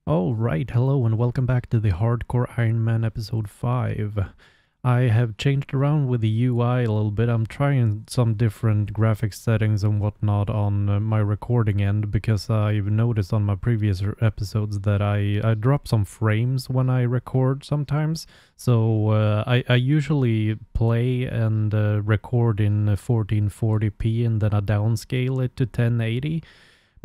Alright, hello and welcome back to the Hardcore Ironman episode 5. I have changed around with the UI a little bit. I'm trying some different graphics settings and whatnot on my recording end because I've noticed on my previous episodes that I drop some frames when I record sometimes. So I usually play and record in 1440p and then I downscale it to 1080.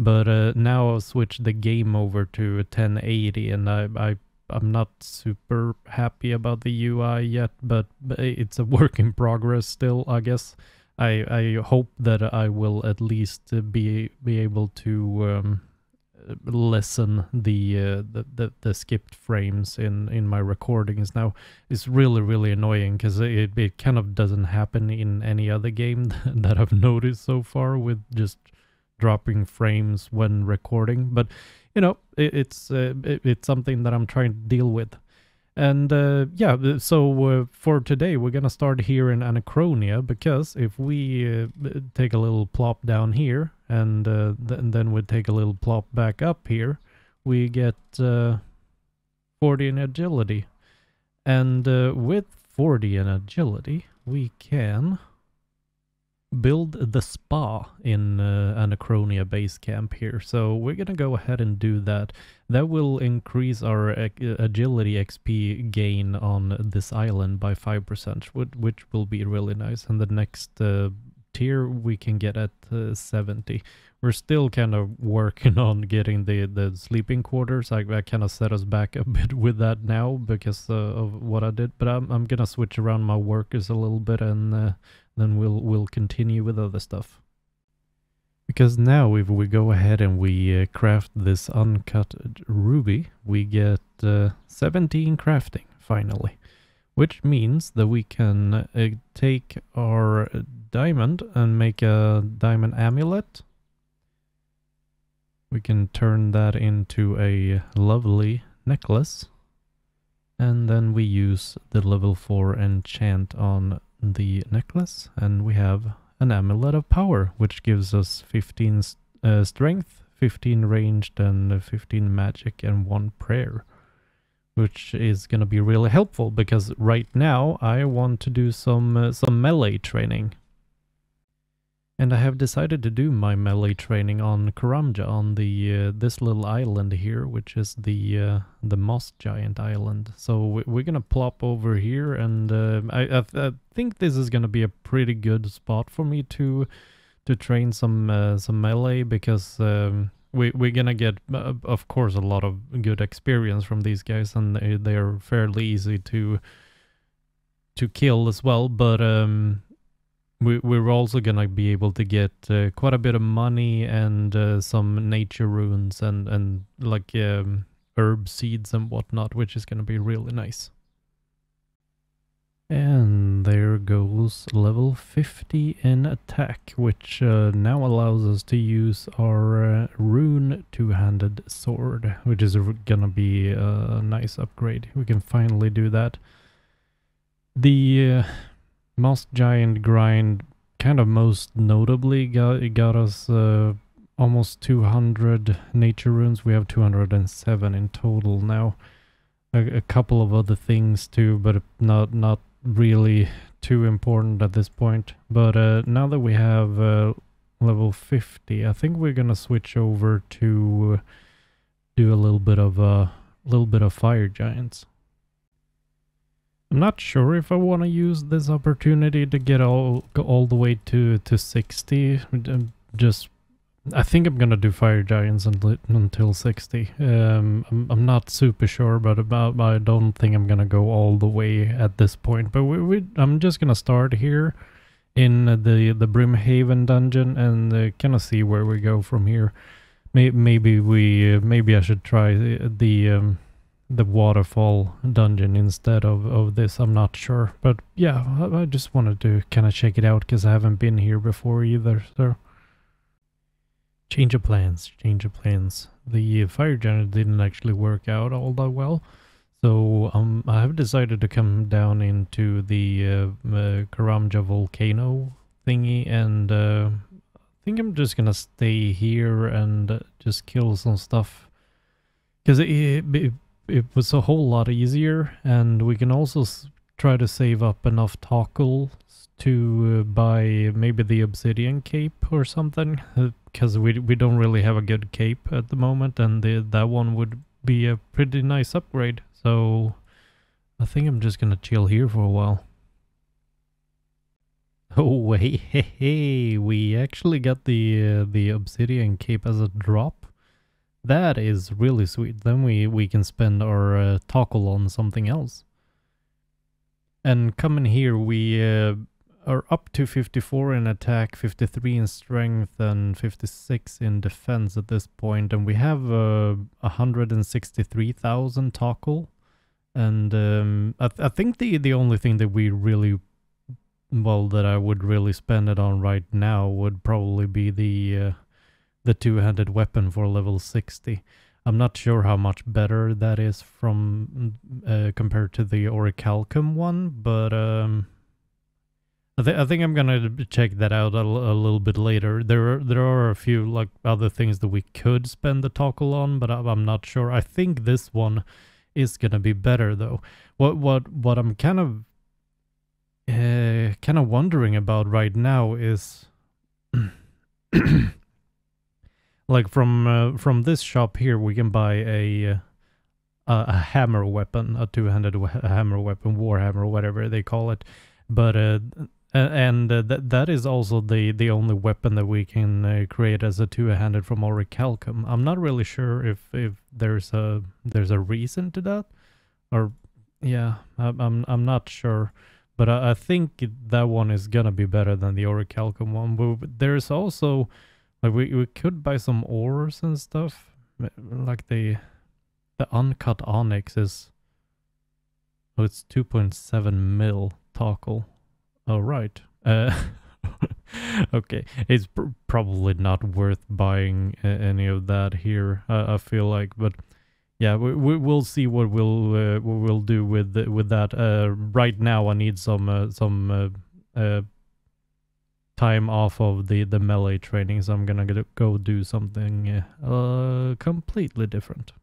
But now I've switched the game over to 1080 and I'm not super happy about the UI yet, but it's a work in progress still, I guess. I hope that I will at least be able to lessen the skipped frames in my recordings. Now it's really annoying because it kind of doesn't happen in any other game that I've noticed so far with just dropping frames when recording, but you know, it's something that I'm trying to deal with. And yeah, so for today we're gonna start here in Anachronia, because if we take a little plop down here and then we take a little plop back up here, we get 40 in agility, and with 40 in agility we can build the spa in Anachronia base camp here. So we're gonna go ahead and do that. That will increase our agility XP gain on this island by 5%, which will be really nice. And the next tier we can get at 70. We're still kind of working on getting the sleeping quarters. I kind of set us back a bit with that now because of what I did, but I'm gonna switch around my workers a little bit, and then we'll continue with other stuff. Because now if we go ahead and we craft this uncut ruby, we get 17 crafting finally, which means that we can take our diamond and make a diamond amulet. We can turn that into a lovely necklace, and then we use the level 4 enchant on the necklace, and we have an amulet of power, which gives us 15 strength, 15 ranged, and 15 magic, and 1 prayer, which is going to be really helpful because right now I want to do some melee training. And I have decided to do my melee training on Karamja, on the this little island here, which is the moss giant island. So we're gonna plop over here, and I think this is gonna be a pretty good spot for me to train some melee, because we're gonna get of course a lot of good experience from these guys, and they are fairly easy to kill as well, but we're also gonna be able to get quite a bit of money and some nature runes and like herb seeds and whatnot, which is gonna be really nice. And there goes level 50 in attack, which now allows us to use our rune two-handed sword, which is gonna be a nice upgrade. We can finally do that. The Moss Giant grind kind of most notably got us almost 200 nature runes. We have 207 in total now. A couple of other things too, but not really too important at this point. But now that we have level 50, I think we're gonna switch over to do a little bit of fire giants. I'm not sure if I want to use this opportunity to get all the way to 60. I think I'm gonna do fire giants until 60. I'm not super sure, but I don't think I'm gonna go all the way at this point. But I'm just gonna start here in the Brimhaven dungeon and kind of see where we go from here. Maybe I should try the waterfall dungeon instead of this. I'm not sure, but yeah, I just wanted to kind of check it out because I haven't been here before either. So change of plans. The fire giant didn't actually work out all that well, so I have decided to come down into the Karamja volcano thingy, and I think I'm just gonna stay here and just kill some stuff. Because it was a whole lot easier, and we can also try to save up enough toggles to buy maybe the obsidian cape or something, because we don't really have a good cape at the moment, and that one would be a pretty nice upgrade. So I think I'm just gonna chill here for a while. Oh wait, hey, we actually got the obsidian cape as a drop. That is really sweet. Then we can spend our toggle on something else. And coming here, we are up to 54 in attack, 53 in strength, and 56 in defense at this point. And we have 163,000 toggle. And I think the only thing that we really, well, that I would really spend it on right now would probably be the two-handed weapon for level 60. I'm not sure how much better that is from compared to the orichalcum one, but I think I'm gonna check that out a little bit later. There are a few like other things that we could spend the toggle on, but I'm not sure. I think this one is gonna be better though. What I'm kind of wondering about right now is like from this shop here, we can buy a hammer weapon, a two-handed hammer weapon, warhammer, whatever they call it. But that is also the only weapon that we can create as a two-handed from orichalcum. I'm not really sure if there's a reason to that, or yeah, I'm not sure. But I think that one is gonna be better than the orichalcum one. But there's also, like, we could buy some ores and stuff. Like the uncut onyx is, oh, it's 2.7 mil toggle. Oh, right. Okay, it's probably not worth buying any of that here, I feel like. But yeah, we'll see what we'll do with that. Right now, I need some time off of the melee training, so I'm gonna go do something completely different.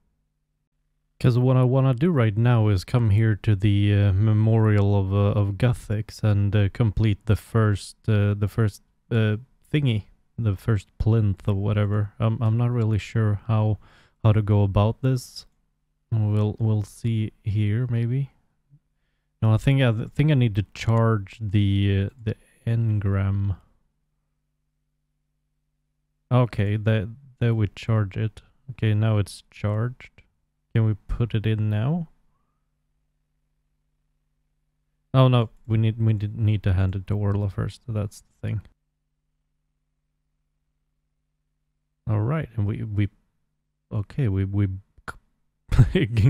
Because what I want to do right now is come here to the memorial of Gothics and complete the first thingy, the first plinth or whatever. I'm not really sure how to go about this. We'll see here maybe. No, I think I need to charge the engram. Okay, there we charge it. Okay, now it's charged. Can we put it in now? Oh no, we need to hand it to Orla first. That's the thing. All right, and we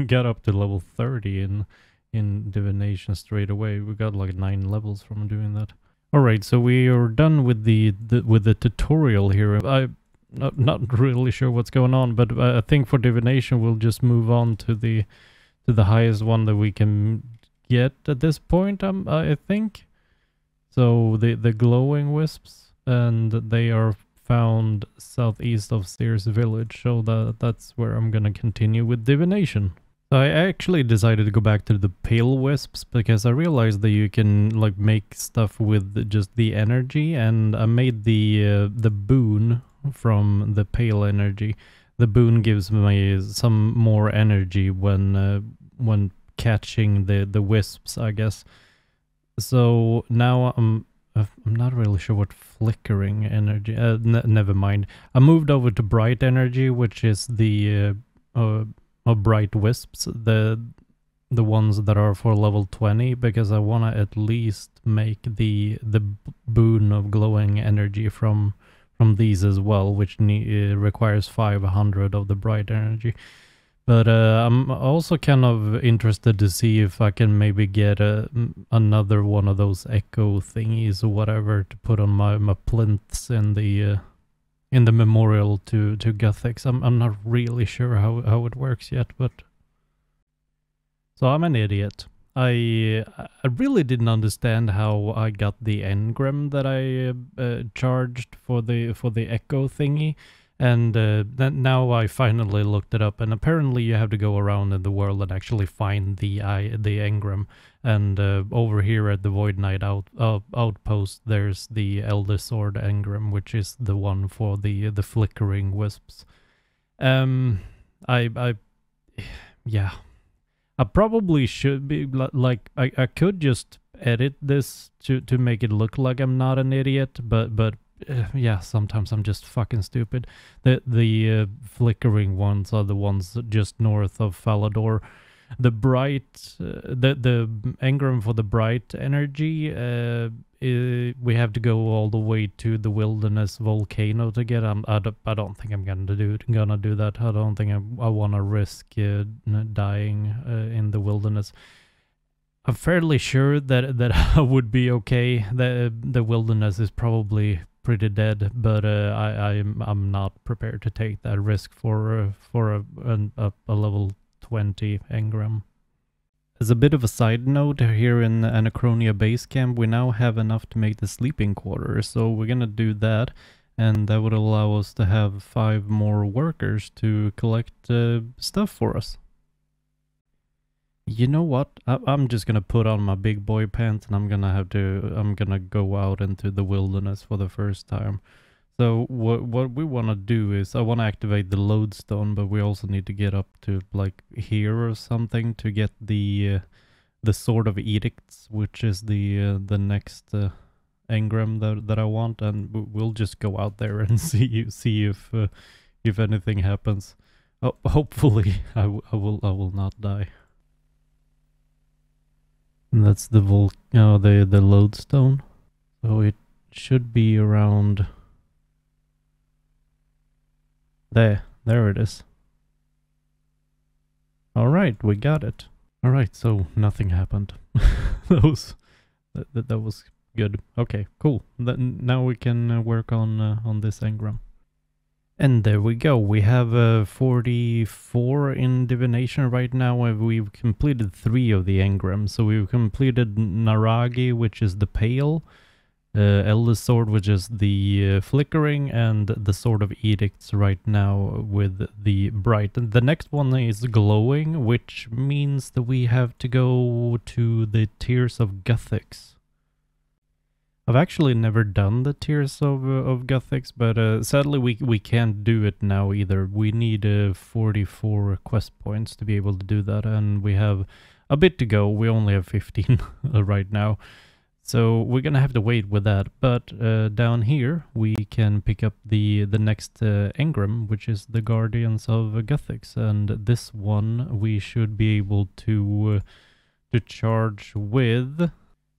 got up to level 30 in Divination straight away. We got like 9 levels from doing that. All right, so we are done with the tutorial here. I'm not really sure what's going on, but I think for Divination we'll just move on to the highest one that we can get at this point. I think. So the glowing wisps, and they are found southeast of Sears Village. So that's where I'm gonna continue with Divination. So I actually decided to go back to the pale wisps because I realized that you can like make stuff with just the energy, and I made the boon from the pale energy. The boon gives me some more energy when catching the wisps, I guess. So now I'm not really sure what flickering energy. Never mind. I moved over to bright energy, which is the bright wisps, the ones that are for level 20, because I want to at least make the boon of glowing energy from these as well, which requires 500 of the bright energy. But I'm also kind of interested to see if I can maybe get another one of those echo thingies or whatever to put on my plinths in the memorial to Gothics. I'm not really sure how it works yet, but so I'm an idiot. I really didn't understand how I got the engram that I charged for the echo thingy, And then now I finally looked it up, and apparently you have to go around in the world and actually find the engram. And over here at the Void Knight outpost, there's the Elder Sword engram, which is the one for the flickering wisps. Yeah, I probably should be like I could just edit this to make it look like I'm not an idiot, but yeah, sometimes I'm just fucking stupid. The flickering ones are the ones just north of Falador. The bright, the engram for the bright energy, we have to go all the way to the wilderness volcano to get. I don't think I'm gonna do that. I don't think I want to risk dying in the wilderness. I'm fairly sure that I would be okay. The wilderness is probably pretty dead, but I'm not prepared to take that risk for a level 20 engram. As a bit of a side note, here in Anachronia base camp, we now have enough to make the sleeping quarters, so we're gonna do that, and that would allow us to have 5 more workers to collect stuff for us. You know what? I'm just gonna put on my big boy pants, and I'm gonna go out into the wilderness for the first time. So what we want to do is, I want to activate the lodestone, but we also need to get up to like here or something to get the Sword of Edicts, which is the next engram that I want, and we'll just go out there and see if anything happens. Oh, hopefully I will not die. And that's the the lodestone. So it should be around. There it is. Alright, we got it. Alright, so nothing happened. that was good. Okay, cool. Now we can work on this engram. And there we go. We have 44 in Divination right now, and we've completed 3 of the engrams. So we've completed Naragi, which is the pale, Elder Sword, which is the flickering, and the Sword of Edicts right now with the bright. And the next one is glowing, which means that we have to go to the Tears of Guthix. I've actually never done the Tears of Guthix, but sadly we can't do it now either. We need 44 quest points to be able to do that, and we have a bit to go. We only have 15 right now. So we're gonna have to wait with that, but down here we can pick up the next engram, which is the Guardians of Guthix, and this one we should be able to charge with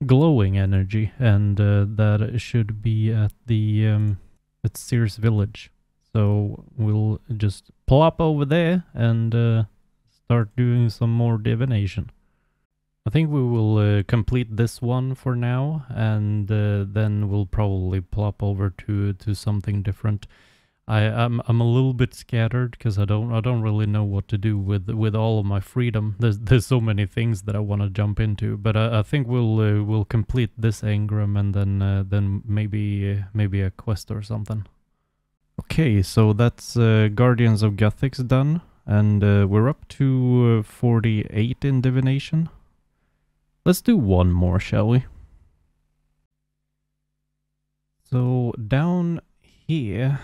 glowing energy, and that should be at the at Sears Village. So we'll just plop over there and start doing some more divination. I think we will complete this one for now, and then we'll probably plop over to something different. I'm a little bit scattered because I don't really know what to do with all of my freedom. There's so many things that I want to jump into, but I think we'll complete this engram, and then maybe a quest or something. Okay, so that's Guardians of Guthix done, and we're up to 48 in Divination. Let's do one more, shall we? So down here,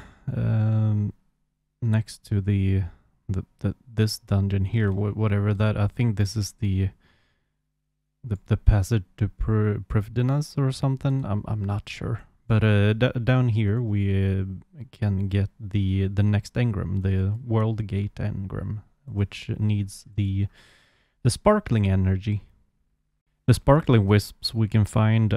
next to this dungeon here, whatever that, I think this is the passage to Privdinas or something. I'm not sure, but down here we can get the next engram, the World Gate engram, which needs the sparkling energy. The sparkling wisps we can find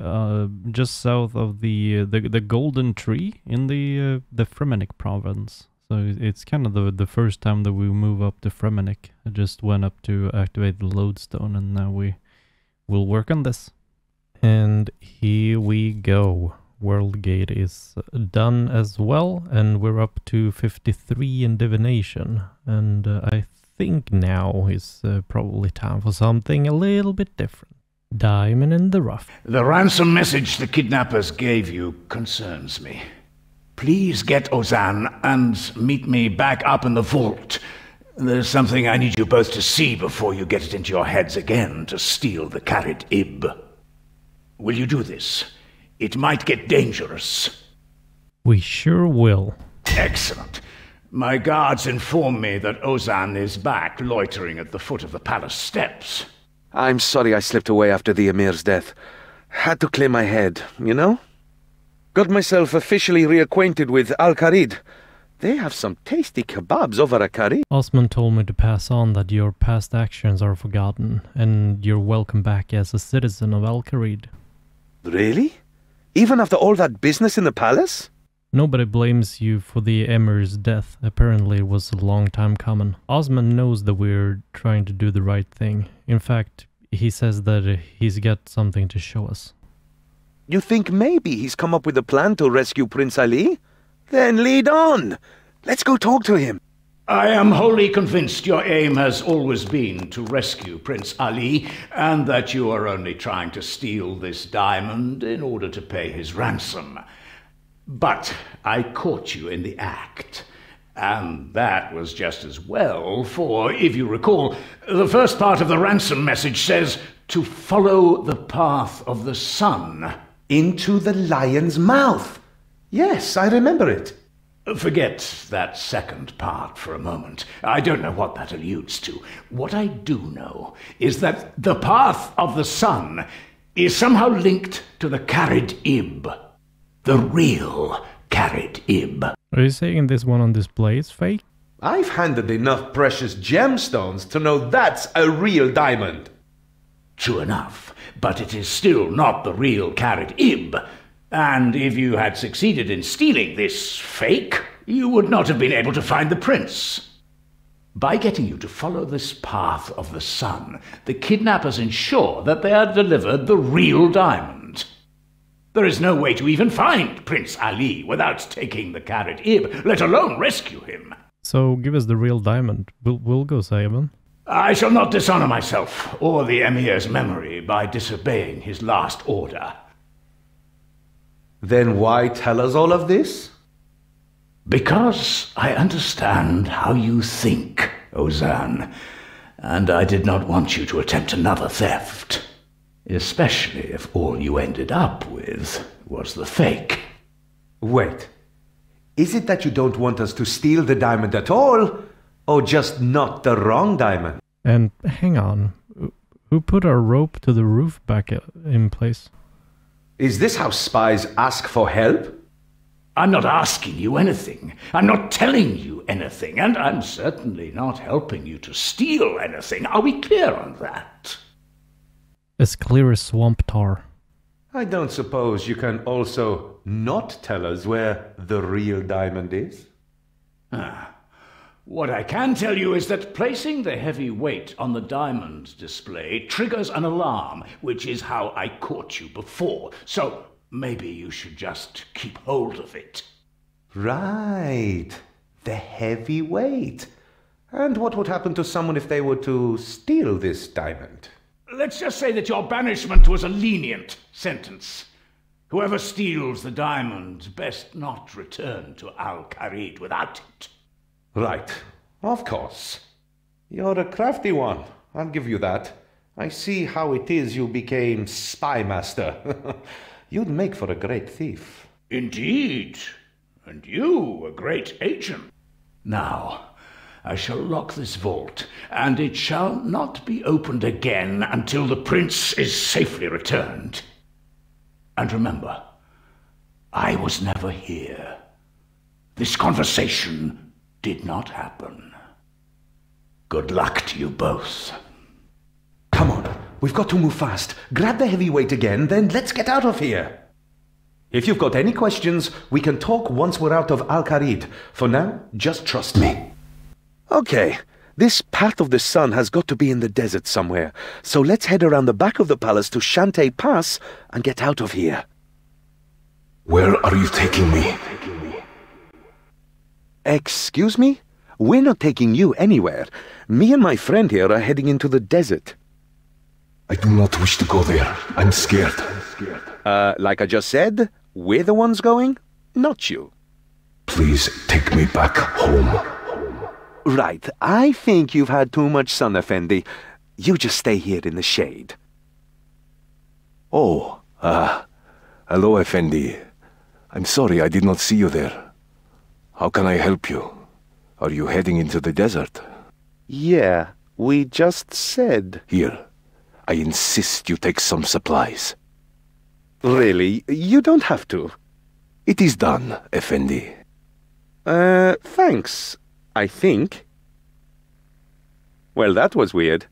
just south of the golden tree in the Fremennik province. So it's kind of the first time that we move up to Fremennik. I just went up to activate the lodestone, and now we will work on this. And here we go. World Gate is done as well, and we're up to 53 in Divination. And I think now is probably time for something a little bit different. Diamond in the rough. The ransom message the kidnappers gave you concerns me. Please get Ozan and meet me back up in the vault. There's something I need you both to see before you get it into your heads again to steal the Karid Ib. Will you do this? It might get dangerous. We sure will. Excellent. My guards inform me that Ozan is back, loitering at the foot of the palace steps. I'm sorry I slipped away after the Emir's death. Had to clear my head, you know? Got myself officially reacquainted with Al-Kharid. They have some tasty kebabs over at Kharid. Osman told me to pass on that your past actions are forgotten, and you're welcome back as a citizen of Al-Kharid. Really? Even after all that business in the palace? Nobody blames you for the Emir's death. Apparently it was a long time coming. Osman knows that we're trying to do the right thing. In fact, he says that he's got something to show us. You think maybe he's come up with a plan to rescue Prince Ali? Then lead on! Let's go talk to him. I am wholly convinced your aim has always been to rescue Prince Ali, and that you are only trying to steal this diamond in order to pay his ransom. But I caught you in the act. And that was just as well, for, if you recall, the first part of the ransom message says, to follow the path of the sun. Into the lion's mouth. Yes, I remember it. Forget that second part for a moment. I don't know what that alludes to. What I do know is that the path of the sun is somehow linked to the Karid Ib. The real Karid Ib. Are you saying this one on display is fake? I've handled enough precious gemstones to know that's a real diamond. True enough, but it is still not the real Karid Ib. And if you had succeeded in stealing this fake, you would not have been able to find the prince. By getting you to follow this path of the sun, the kidnappers ensure that they are delivered the real diamond. There is no way to even find Prince Ali without taking the Karid Ib, let alone rescue him. So give us the real diamond. We'll go save him. I shall not dishonor myself or the Emir's memory by disobeying his last order. Then why tell us all of this? Because I understand how you think, Ozan, and I did not want you to attempt another theft, especially if all you ended up with was the fake. Wait, is it that you don't want us to steal the diamond at all, or just not the wrong diamond? And hang on, who put our rope to the roof back in place? Is this how spies ask for help? I'm not asking you anything. I'm not telling you anything. And I'm certainly not helping you to steal anything. Are we clear on that? As clear as swamp tar. I don't suppose you can also not tell us where the real diamond is? What I can tell you is that placing the heavy weight on the diamond display triggers an alarm, which is how I caught you before. So maybe you should just keep hold of it. Right. The heavy weight. And what would happen to someone if they were to steal this diamond? Let's just say that your banishment was a lenient sentence. Whoever steals the diamond best not return to Al-Kharid without it. Right. Of course. You're a crafty one. I'll give you that. I see how it is you became spy master. You'd make for a great thief. Indeed. And you, a great agent. Now, I shall lock this vault, and it shall not be opened again until the prince is safely returned. And remember, I was never here. This conversation did not happen. Good luck to you both. Come on, we've got to move fast. Grab the heavyweight again, then let's get out of here. If you've got any questions, we can talk once we're out of Al-Kharid. For now, just trust me. Okay, this path of the sun has got to be in the desert somewhere. So let's head around the back of the palace to Shantae Pass and get out of here. Where are you taking me? Excuse me? We're not taking you anywhere. Me and my friend here are heading into the desert. I do not wish to go there. I'm scared. Like I just said, we're the ones going, not you. Please take me back home. Right, I think you've had too much sun, Effendi. You just stay here in the shade. Oh, hello, Effendi. I'm sorry I did not see you there. How can I help you? Are you heading into the desert? Yeah, we just said... Here, I insist you take some supplies. Really? You don't have to. It is done, Effendi. Thanks, I think. Well, that was weird.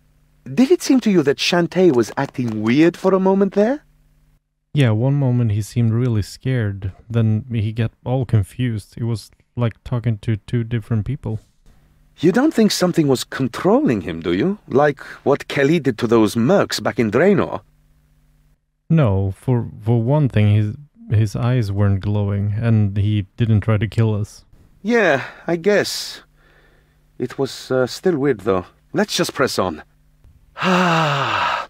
Did it seem to you that Shantae was acting weird for a moment there? Yeah, one moment he seemed really scared, then he got all confused. It was like talking to two different people. You don't think something was controlling him, do you? Like what Kelly did to those mercs back in Draenor? No, for one thing, his eyes weren't glowing, and he didn't try to kill us. Yeah, I guess. It was still weird, though. Let's just press on. Ah,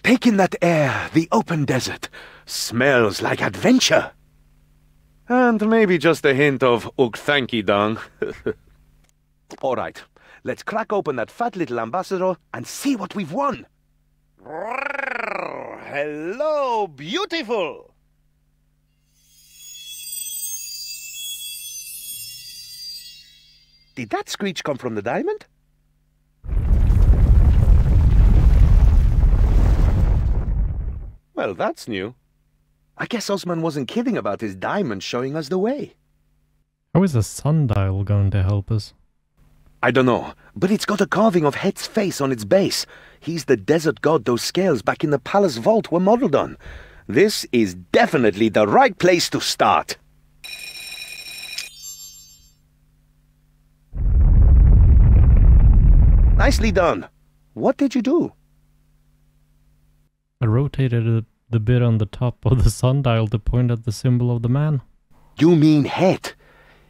take in that air, the open desert. Smells like adventure. And maybe just a hint of Ugthanki-dang. All right, let's crack open that fat little ambassador and see what we've won. Hello, beautiful! Did that screech come from the diamond? Well, that's new. I guess Osman wasn't kidding about his diamond showing us the way. How is a sundial going to help us? I don't know, but it's got a carving of Het's face on its base. He's the desert god those scales back in the palace vault were modeled on. This is definitely the right place to start. Nicely done. What did you do? I rotated the bit on the top of the sundial to point at the symbol of the man. You mean Het.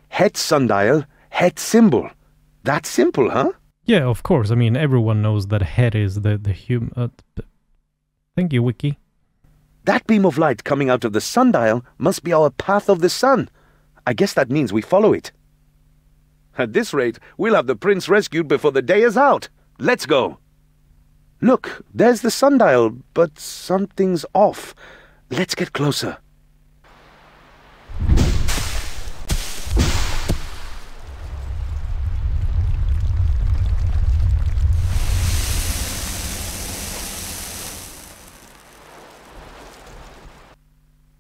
Het sundial, Het symbol. That simple, huh? Yeah, of course. I mean, everyone knows that Het is the human... thank you, Wiki. That beam of light coming out of the sundial must be our path of the sun. I guess that means we follow it. At this rate, we'll have the prince rescued before the day is out. Let's go. Look, there's the sundial, but something's off. Let's get closer.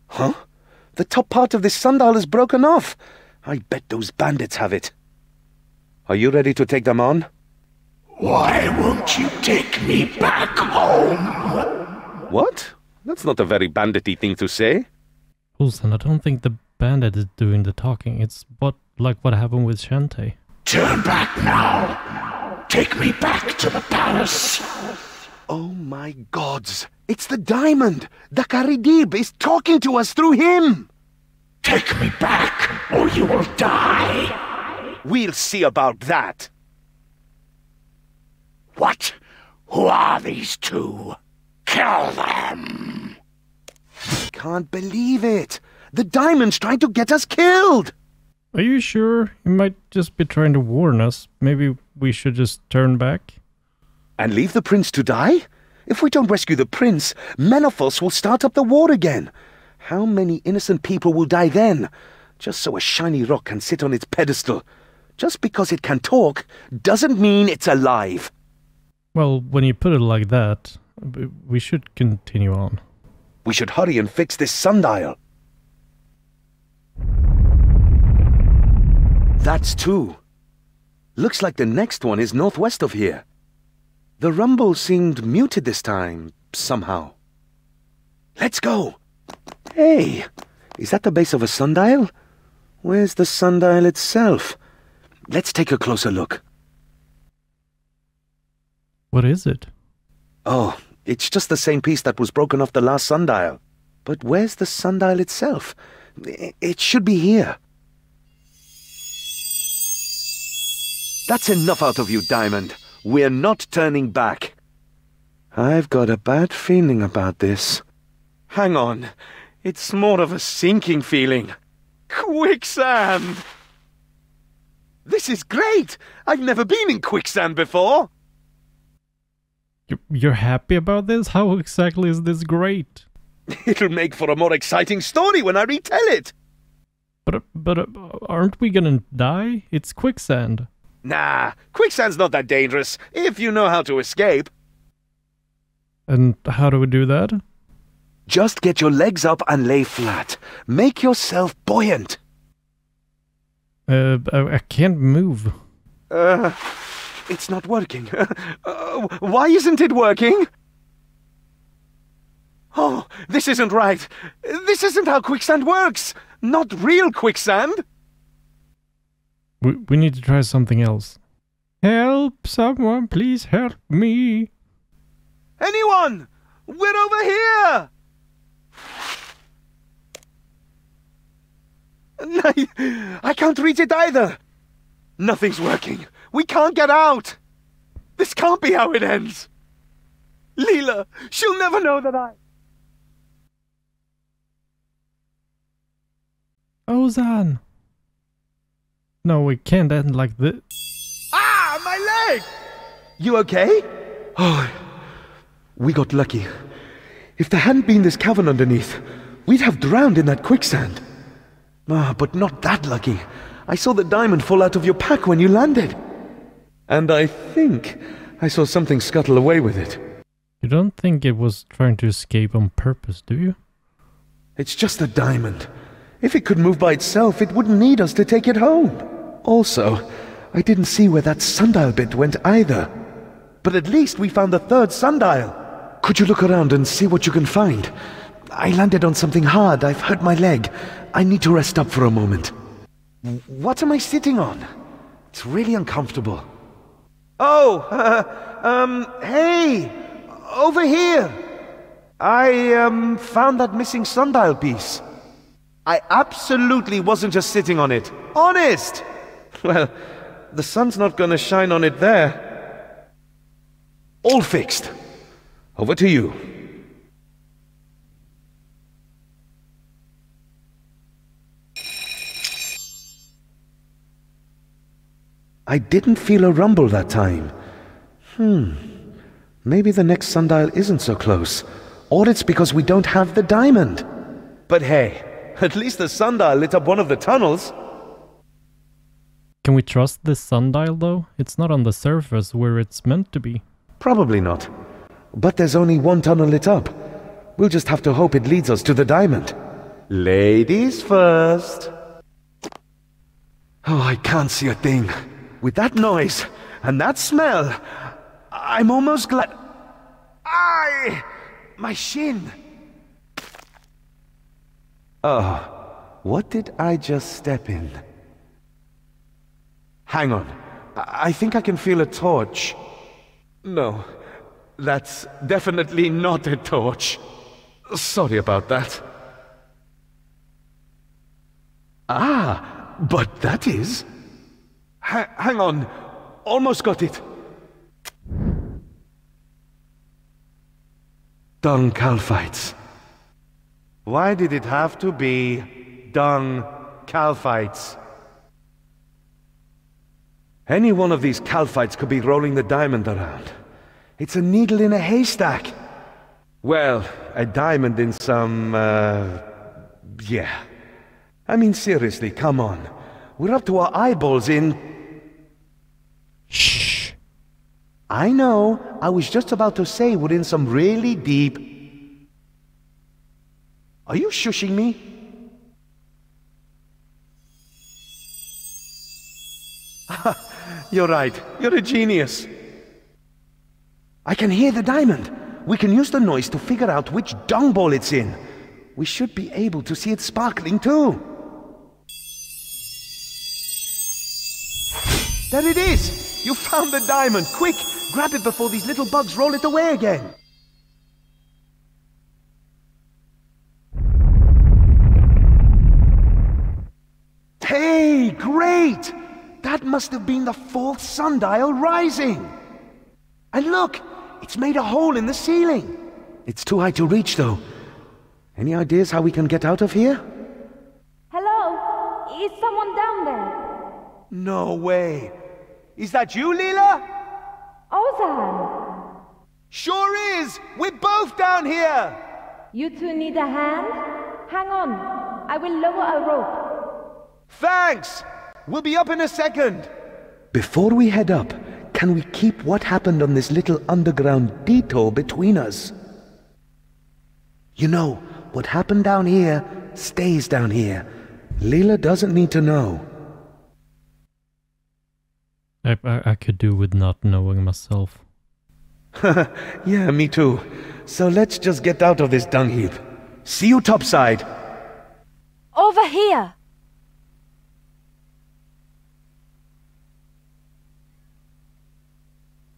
Huh? The top part of this sundial is broken off. I bet those bandits have it. Are you ready to take them on? Why won't you take me back home? What? That's not a very bandity thing to say. Ulsan, I don't think the bandit is doing the talking. It's like what happened with Shantae. Turn back now. Take me back to the palace. Oh my gods! It's the diamond! The Karidib is talking to us through him! Take me back, or you will die. We'll see about that. What? Who are these two? Kill them! Can't believe it! The diamond's trying to get us killed! Are you sure? He might just be trying to warn us. Maybe we should just turn back? And leave the prince to die? If we don't rescue the prince, Menopause will start up the war again. How many innocent people will die then? Just so a shiny rock can sit on its pedestal. Just because it can talk doesn't mean it's alive. Well, when you put it like that, we should continue on. We should hurry and fix this sundial. That's two. Looks like the next one is northwest of here. The rumble seemed muted this time, somehow. Let's go! Hey, is that the base of a sundial? Where's the sundial itself? Let's take a closer look. What is it? Oh, it's just the same piece that was broken off the last sundial. But where's the sundial itself? It should be here. That's enough out of you, Diamond. We're not turning back. I've got a bad feeling about this. Hang on. It's more of a sinking feeling. Quicksand! This is great! I've never been in quicksand before! You're happy about this? How exactly is this great? It'll make for a more exciting story when I retell it! But aren't we gonna die? It's quicksand. Nah, quicksand's not that dangerous, if you know how to escape. And how do we do that? Just get your legs up and lay flat. Make yourself buoyant. I can't move. It's not working. Why isn't it working? Oh, this isn't right. This isn't how quicksand works. Not real quicksand. We need to try something else. Help! Someone please help me! Anyone! We're over here! I can't reach it either. Nothing's working. We can't get out. This can't be how it ends. Leela, she'll never know that I... Ozan! No, it can't end like this. Ah, my leg! You okay? Oh, we got lucky. If there hadn't been this cavern underneath, we'd have drowned in that quicksand. Ah, but not that lucky. I saw the diamond fall out of your pack when you landed. And I think I saw something scuttle away with it. You don't think it was trying to escape on purpose, do you? It's just a diamond. If it could move by itself, it wouldn't need us to take it home. Also, I didn't see where that sundial bit went either. But at least we found the third sundial. Could you look around and see what you can find? I landed on something hard. I've hurt my leg. I need to rest up for a moment. What am I sitting on? It's really uncomfortable. Oh, hey! Over here! I, found that missing sundial piece. I absolutely wasn't just sitting on it. Honest! Well, the sun's not gonna shine on it there. All fixed. Over to you. I didn't feel a rumble that time. Maybe the next sundial isn't so close. Or it's because we don't have the diamond. But hey, at least the sundial lit up one of the tunnels. Can we trust this sundial though? It's not on the surface where it's meant to be. Probably not. But there's only one tunnel lit up. We'll just have to hope it leads us to the diamond. Ladies first. Oh, I can't see a thing. With that noise and that smell, I'm almost glad... Aye! My shin! Oh, what did I just step in? Hang on. I think I can feel a torch. No, that's definitely not a torch. Sorry about that. Ah, but that is... hang on. Almost got it. Dung calphites. Why did it have to be dung calphites? Any one of these calphites could be rolling the diamond around. It's a needle in a haystack. Well, a diamond in some, yeah. I mean, seriously, come on. We're up to our eyeballs in... Shh! I know. I was just about to say we're in some really deep... Are you shushing me? You're right. You're a genius. I can hear the diamond. We can use the noise to figure out which dung ball it's in. We should be able to see it sparkling too. There it is! You found the diamond! Quick! Grab it before these little bugs roll it away again! Hey! Great! That must have been the fourth sundial rising! And look! It's made a hole in the ceiling! It's too high to reach though. Any ideas how we can get out of here? Hello? Is someone down there? No way. Is that you, Leela? Ozan! Sure is! We're both down here! You two need a hand? Hang on. I will lower a rope. Thanks! We'll be up in a second. Before we head up, can we keep what happened on this little underground detour between us? You know, what happened down here stays down here. Leela doesn't need to know. I could do with not knowing myself. Yeah, me too. So let's just get out of this dung heap. See you topside. Over here!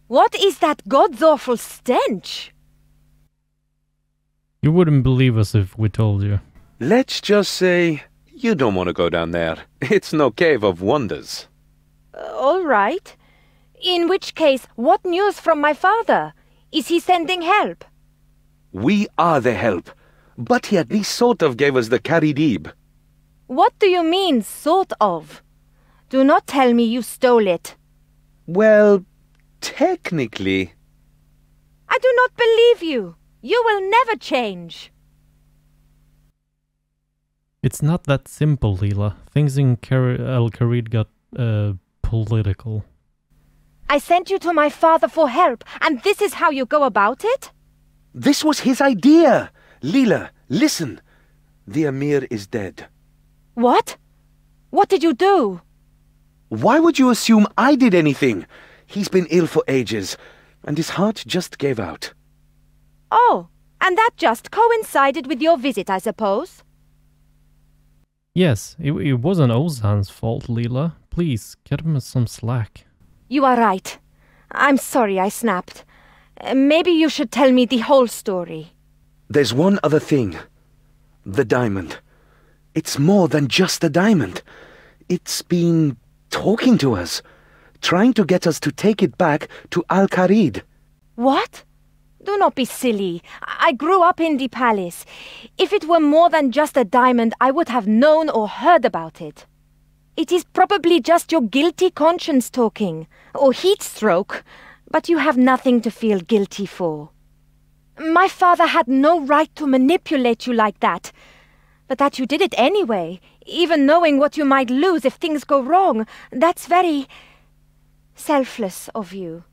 What is that god's awful stench? You wouldn't believe us if we told you. Let's just say you don't want to go down there. It's no cave of wonders. All right. In which case, what news from my father? Is he sending help? We are the help, but he at least sort of gave us the Caridib. What do you mean, sort of? Do not tell me you stole it. Well, technically. I do not believe you. You will never change. It's not that simple, Leela. Things in Al-Kharid got, political. I sent you to my father for help, and this is how you go about it? This was his idea. Leela, listen. The Emir is dead. What? What did you do? Why would you assume I did anything? He's been ill for ages, and his heart just gave out. Oh, and that just coincided with your visit, I suppose? Yes, it wasn't Ozan's fault, Leela. Please, cut him some slack. You are right. I'm sorry I snapped. Maybe you should tell me the whole story. There's one other thing. The diamond. It's more than just a diamond. It's been talking to us, trying to get us to take it back to Al-Kharid. What? Do not be silly. I grew up in the palace. If it were more than just a diamond, I would have known or heard about it. It is probably just your guilty conscience talking, or heat stroke, but you have nothing to feel guilty for. My father had no right to manipulate you like that, but that you did it anyway, even knowing what you might lose if things go wrong, that's very selfless of you.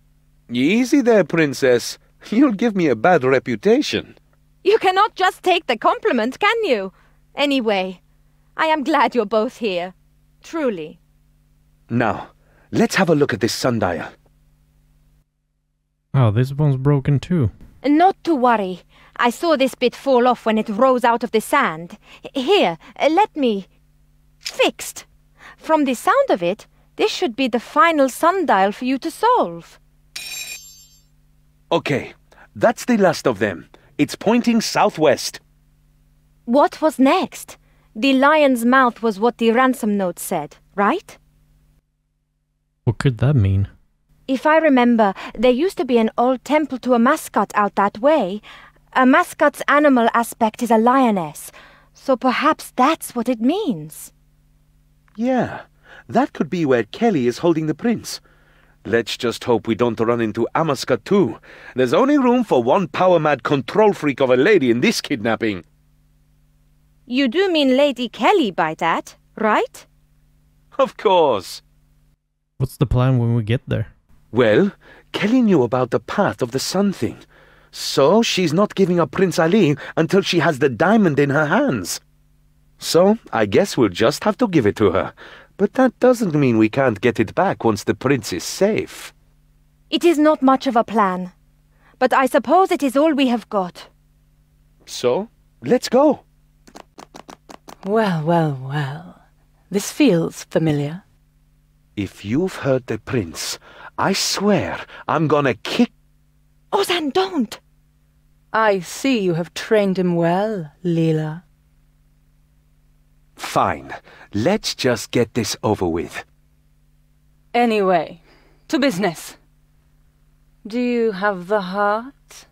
Easy there, princess. You'll give me a bad reputation. You cannot just take the compliment, can you? Anyway, I am glad you're both here. Truly. Now, let's have a look at this sundial. Oh, this one's broken too. Not to worry. I saw this bit fall off when it rose out of the sand. Here, let me... Fixed. From the sound of it, this should be the final sundial for you to solve. Okay, that's the last of them. It's pointing southwest. What was next? The lion's mouth was what the ransom note said, right? What could that mean? If I remember, there used to be an old temple to a mascot out that way. A mascot's animal aspect is a lioness, so perhaps that's what it means. Yeah, that could be where Kelly is holding the prince. Let's just hope we don't run into Amaska too. There's only room for one power-mad control freak of a lady in this kidnapping. You do mean Lady Kelly by that, right? Of course. What's the plan when we get there? Well, Kelly knew about the path of the sun thing. So she's not giving up Prince Ali until she has the diamond in her hands. So I guess we'll just have to give it to her. But that doesn't mean we can't get it back once the prince is safe. It is not much of a plan. But I suppose it is all we have got. So, let's go. Well, well, well. This feels familiar. If you've hurt the prince, I swear I'm gonna kick... Ozan, don't! I see you have trained him well, Leela. Fine. Let's just get this over with. Anyway, to business. Do you have the heart?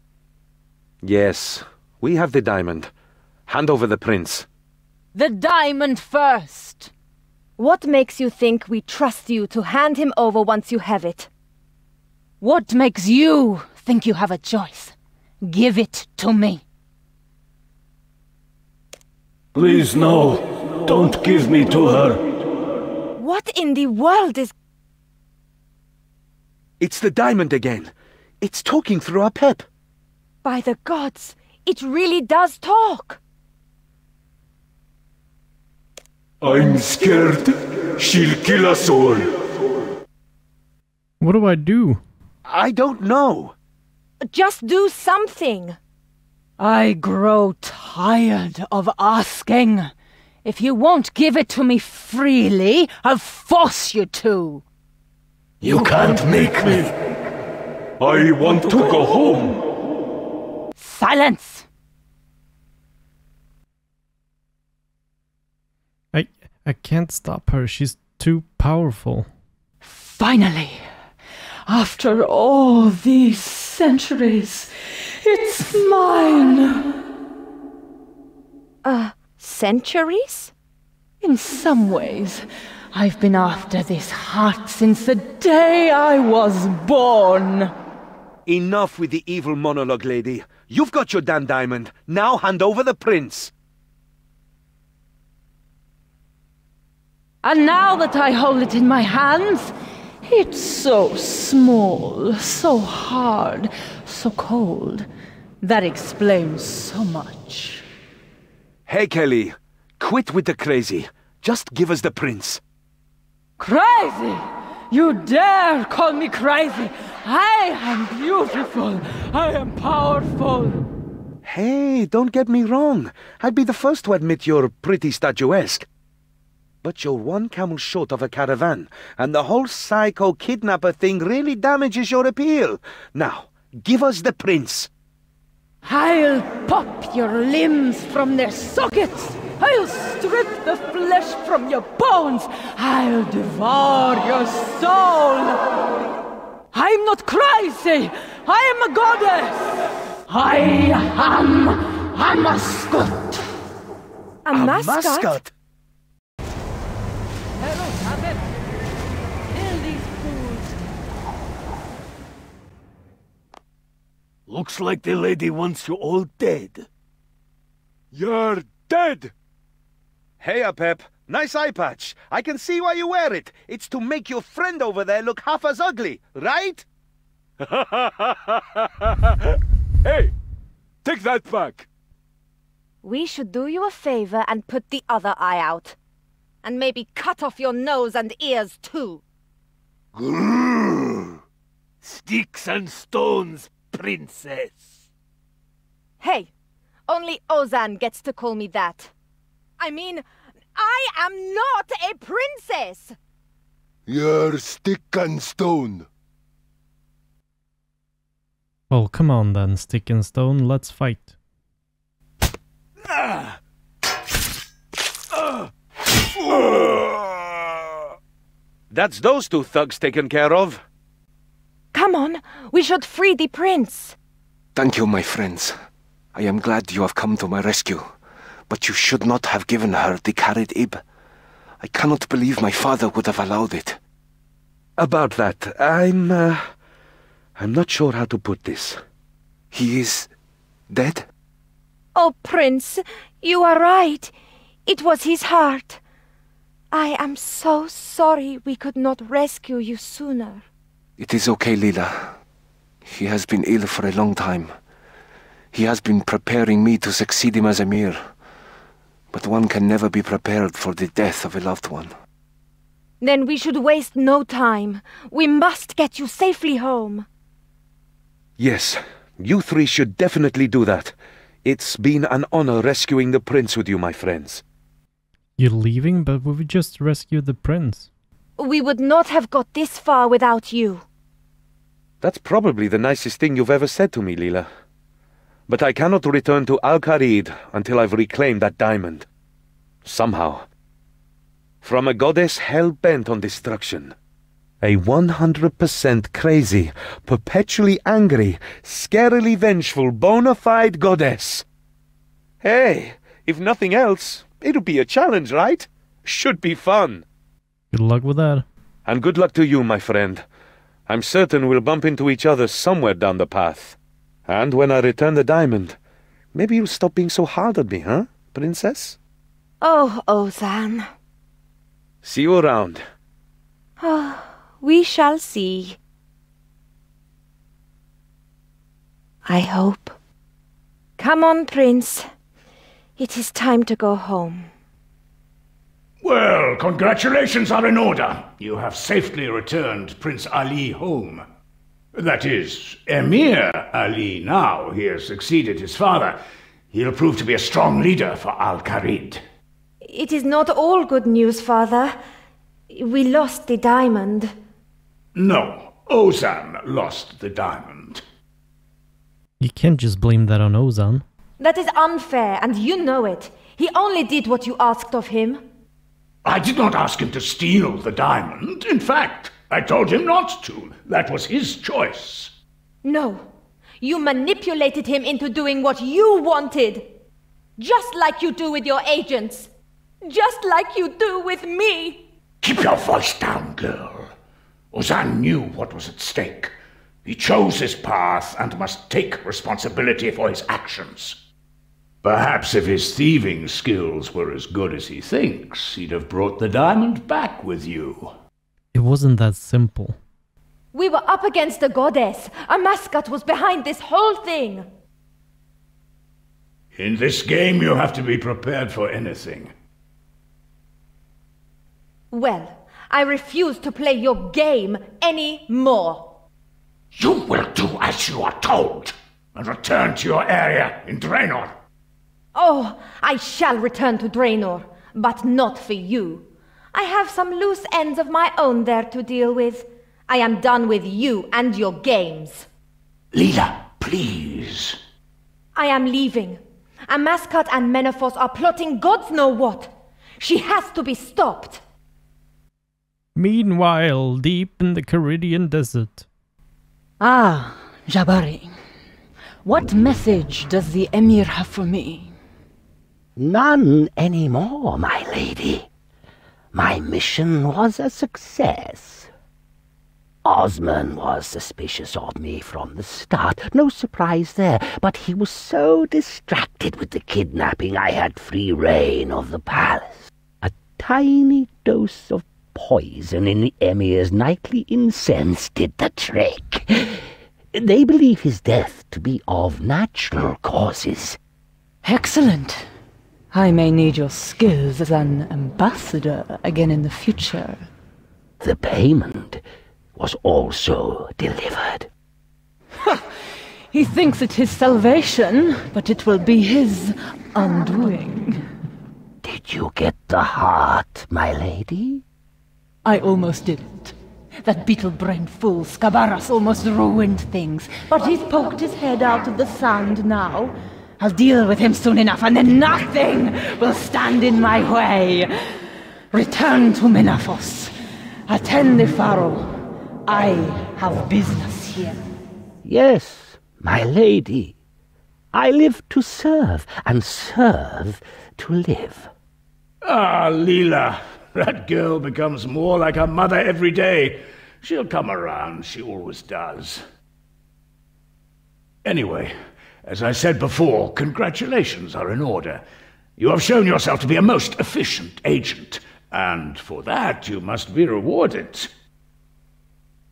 Yes, we have the diamond. Hand over the prince. The diamond first! What makes you think we trust you to hand him over once you have it? What makes you think you have a choice? Give it to me. Please, no. Don't give me to her. What in the world is... It's the diamond again. It's talking through our Pep. By the gods, it really does talk. I'm scared. She'll kill us all. What do I do? I don't know. Just do something. I grow tired of asking. If you won't give it to me freely, I'll force you to. You can't make me. I want to go home. Silence! I can't stop her. She's too powerful. Finally, after all these centuries, it's mine. Centuries? In some ways, I've been after this heart since the day I was born. Enough with the evil monologue, lady. You've got your damn diamond. Now hand over the prince. And now that I hold it in my hands, it's so small, so hard, so cold. That explains so much. Hey, Kelly. Quit with the crazy. Just give us the prince. Crazy! You dare call me crazy! I am beautiful! I am powerful! Hey, don't get me wrong. I'd be the first to admit you're pretty statuesque. But you're one camel short of a caravan, and the whole psycho kidnapper thing really damages your appeal. Now, give us the prince. I'll pop your limbs from their sockets! I'll strip the flesh from your bones! I'll devour your soul! I'm not crazy! I am a goddess! I am a mascot! A mascot? Hello, Captain! Kill these fools! Looks like the lady wants you all dead. You're dead! Hey, Pep. Nice eye patch. I can see why you wear it. It's to make your friend over there look half as ugly, right? Hey! Take that back! We should do you a favor and put the other eye out. And maybe cut off your nose and ears too. Grrr. Sticks and stones, princess. Hey, only Ozan gets to call me that. I mean, I am not a princess! You're stick and stone. Well, come on then, stick and stone, let's fight. That's those two thugs taken care of. Come on, we should free the prince. Thank you, my friends. I am glad you have come to my rescue. But you should not have given her the Carid Ib. I cannot believe my father would have allowed it. About that, I'm not sure how to put this. He is dead? Oh, Prince, you are right. It was his heart. I am so sorry we could not rescue you sooner. It is okay, Lila. He has been ill for a long time. He has been preparing me to succeed him as Emir. But one can never be prepared for the death of a loved one. Then we should waste no time. We must get you safely home. Yes, you three should definitely do that. It's been an honor rescuing the prince with you, my friends. You're leaving, but we just rescued the prince. We would not have got this far without you. That's probably the nicest thing you've ever said to me, Lila. But I cannot return to Al-Kharid until I've reclaimed that diamond. Somehow. From a goddess hell-bent on destruction. A 100% crazy, perpetually angry, scarily vengeful, bona fide goddess. Hey, if nothing else, it'll be a challenge, right? Should be fun. Good luck with that. And good luck to you, my friend. I'm certain we'll bump into each other somewhere down the path. And when I return the diamond, maybe you'll stop being so hard on me, huh, princess? Oh, Ozan. See you around. Oh, we shall see. I hope. Come on, Prince. It is time to go home. Well, congratulations are in order. You have safely returned Prince Ali home. That is, Emir Ali now. He has succeeded his father. He'll prove to be a strong leader for Al-Kharid. It is not all good news, Father. We lost the diamond. No, Ozan lost the diamond. You can't just blame that on Ozan. That is unfair, and you know it. He only did what you asked of him. I did not ask him to steal the diamond. In fact, I told him not to. That was his choice. No. You manipulated him into doing what you wanted. Just like you do with your agents. Just like you do with me. Keep your voice down, girl. Ozan knew what was at stake. He chose his path and must take responsibility for his actions. Perhaps if his thieving skills were as good as he thinks, he'd have brought the diamond back with you. It wasn't that simple. We were up against a goddess. A mascot was behind this whole thing. In this game, you have to be prepared for anything. Well, I refuse to play your game anymore. You will do as you are told, and return to your area in Draenor. Oh, I shall return to Draenor, but not for you. I have some loose ends of my own there to deal with. I am done with you and your games. Leela, please. I am leaving. A mascot and Menopause are plotting gods know what. She has to be stopped. Meanwhile, deep in the Caridian desert. Ah, Jabari. What message does the Emir have for me? None anymore, my lady. My mission was a success. Osman was suspicious of me from the start. No surprise there, but he was so distracted with the kidnapping I had free reign of the palace. A tiny dose of poison in the Emir's nightly incense did the trick. They believe his death to be of natural causes. Excellent. I may need your skills as an ambassador again in the future. The payment was also delivered. Ha! He thinks it his salvation, but it will be his undoing. Did you get the heart, my lady? I almost didn't. That beetle-brained fool Scabarras almost ruined things, but he's poked his head out of the sand now. I'll deal with him soon enough, and then nothing will stand in my way. Return to Menafos. Attend the Pharaoh. I have business here. Yes, my lady. I live to serve, and serve to live. Ah, Leela. That girl becomes more like her mother every day. She'll come around, she always does. Anyway, as I said before, congratulations are in order. You have shown yourself to be a most efficient agent, and for that you must be rewarded.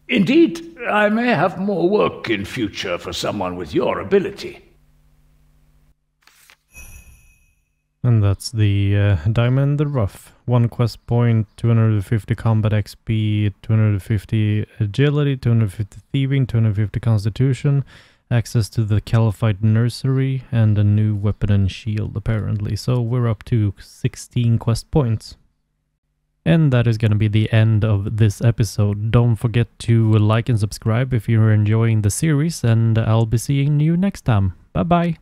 Indeed, I may have more work in future for someone with your ability. And that's the Diamond in the Rough. 1 quest point, 250 combat XP, 250 agility, 250 thieving, 250 constitution, access to the Caliphate nursery, and a new weapon and shield apparently. So we're up to 16 quest points. And that is going to be the end of this episode. Don't forget to like and subscribe if you're enjoying the series, and I'll be seeing you next time. Bye bye!